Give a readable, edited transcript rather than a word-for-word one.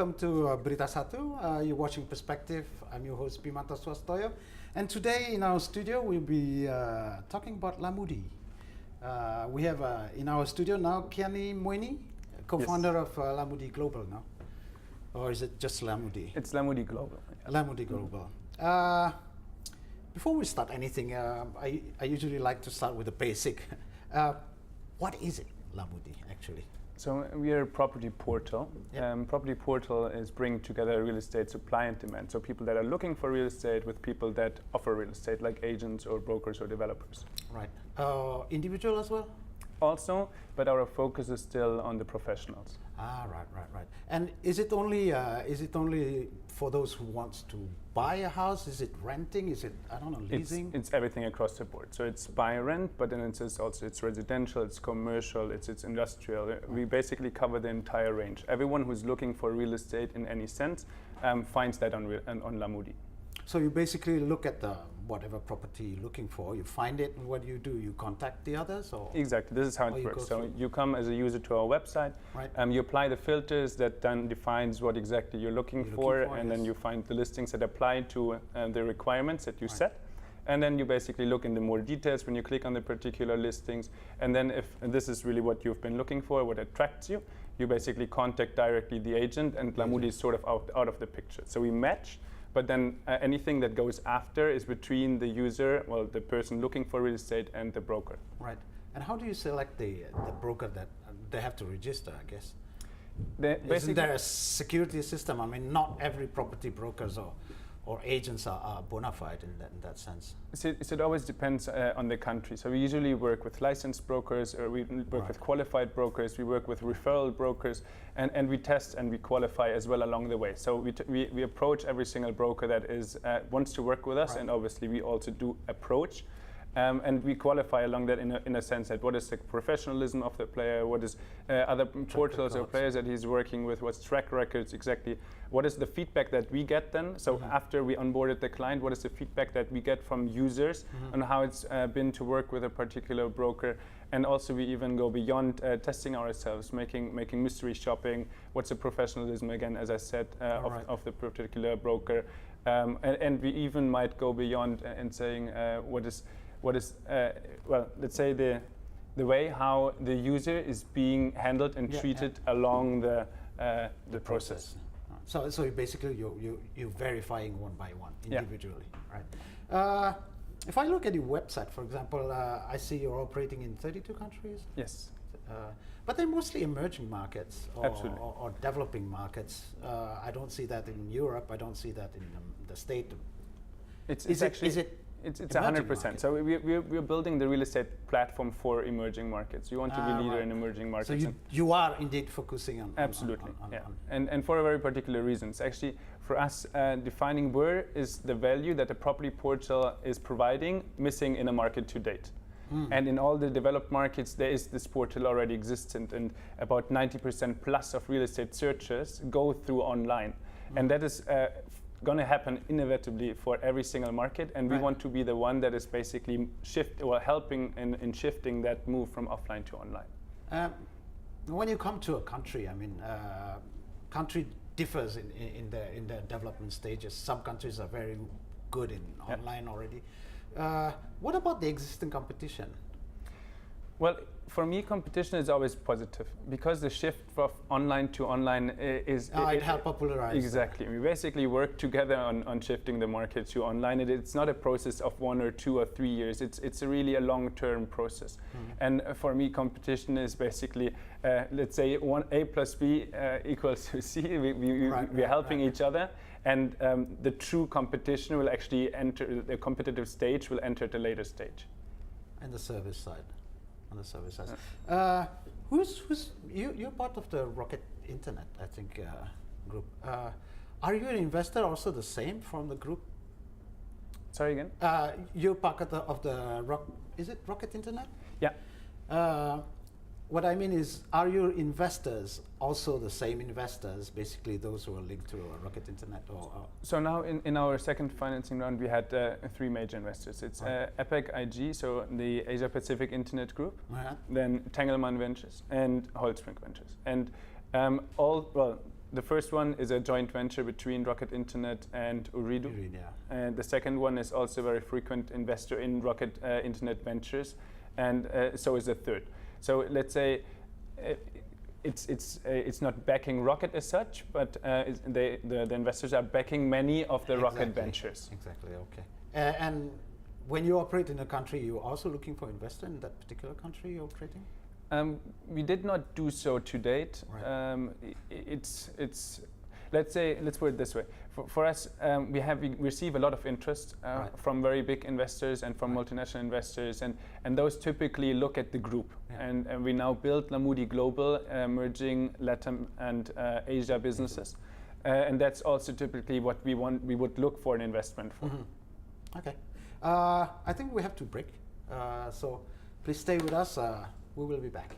welcome to Berita Satu. You're watching Perspective. I'm your host Bimanta Swastoyo, and today in our studio we'll be talking about Lamudi. We have in our studio now Kiani Moini, co-founder Yes. of Lamudi Global now, or is it just Lamudi? It's Lamudi Global. Lamudi Global. Before we start anything, I usually like to start with the basic. What is it, Lamudi, actually? So we are a property portal. Yep. Property portal is bringing together real estate supply and demand. So people that are looking for real estate with people that offer real estate, like agents or brokers or developers. Right. Individual as well? Also, but our focus is still on the professionals. Right. And is it only for those who wants to buy a house? Is it renting? Is it, I don't know, leasing? It's everything across the board. So it's buy rent, but then it's residential, it's commercial, it's industrial. We basically cover the entire range. Everyone who's looking for real estate in any sense finds that on Lamudi. So you basically look at the whatever property you're looking for, you find it, and what do? You contact the others, or? Exactly, this is how it works. So you come as a user to our website, right. You apply the filters that then defines what exactly you're looking for, and yes. then you find the listings that apply to the requirements that you right. set. And then you basically look in the more details when you click on the particular listings. And then if this is really what you've been looking for, what attracts you, you basically contact directly the agent, and Lamudi is sort of out of the picture. So we match. But then anything that goes after is between the user, well, the person looking for real estate, and the broker. Right. And how do you select the broker that they have to register, I guess? Isn't there a security system? I mean, not every property brokers or agents are bona fide in that sense. So it always depends on the country. So we usually work with licensed brokers, or we work right. with qualified brokers, we work with referral brokers, and we test and we qualify as well along the way. So we approach every single broker that wants to work with us, right. and obviously we also do approach. And we qualify along that in a sense that what is the professionalism of the player, what is other portals or players that he's working with, what's track records exactly, what is the feedback that we get then. So after we onboarded the client, what is the feedback that we get from users on how it's been to work with a particular broker. And also we even go beyond testing ourselves, making mystery shopping, what's the professionalism again, as I said, of the particular broker. And we even might go beyond and saying what is well, let's say the way how the user is being handled and treated along the process. So basically you're verifying one by one individually, right? If I look at your website, for example, I see you're operating in 32 countries. Yes. But they're mostly emerging markets or developing markets. I don't see that in Europe. I don't see that in the States. It's 100%. So we're building the real estate platform for emerging markets. You want to be leader in emerging markets. So you are indeed focusing on absolutely, and for a very particular reasons. Actually, for us, defining where is the value that the property portal is providing missing in a market to date. And in all the developed markets, there is this portal already existent, and about 90% plus of real estate searches go through online, and that is going to happen inevitably for every single market, and we want to be the one that is basically helping in shifting that move from offline to online. When you come to a country, I mean, country differs in the development stages. Some countries are very good in online already. What about the existing competition? Well, for me, competition is always positive because the shift from online to online is... it helps popularize. Exactly. We basically work together on shifting the market to online. It's not a process of 1 or 2 or 3 years. It's really a long-term process. And for me, competition is basically, let's say, A plus B equals to C. We're helping each other. And the true competition will actually enter, the competitive stage will enter the later stage. And the service side. On the service side. You're part of the Rocket Internet, I think, group. Are you an investor also the same from the group? Sorry again? You're part of the is it Rocket Internet? Yeah. What I mean is, are your investors also the same investors, basically those who are linked to Rocket Internet? So now in our second financing round, we had 3 major investors. It's Epic IG, so the Asia Pacific Internet Group, then Tengelmann Ventures, and Holzbrink Ventures. And The first one is a joint venture between Rocket Internet and Ooredoo. Yeah. And the second one is also a very frequent investor in Rocket Internet Ventures, and so is the third. So let's say it's not backing Rocket as such, but the investors are backing many of the Rocket ventures. Exactly. Okay. And when you operate in a country, you're also looking for investor in that particular country you're operating? We did not do so to date. Right. Let's put it this way. For us, we receive a lot of interest right. from very big investors and from right. multinational investors, and those typically look at the group. Yeah. And we now build Lamudi Global, merging Latin and Asia businesses, and that's also typically what we would look for an investment for. Mm-hmm. Okay. I think we have to break. So please stay with us. We will be back.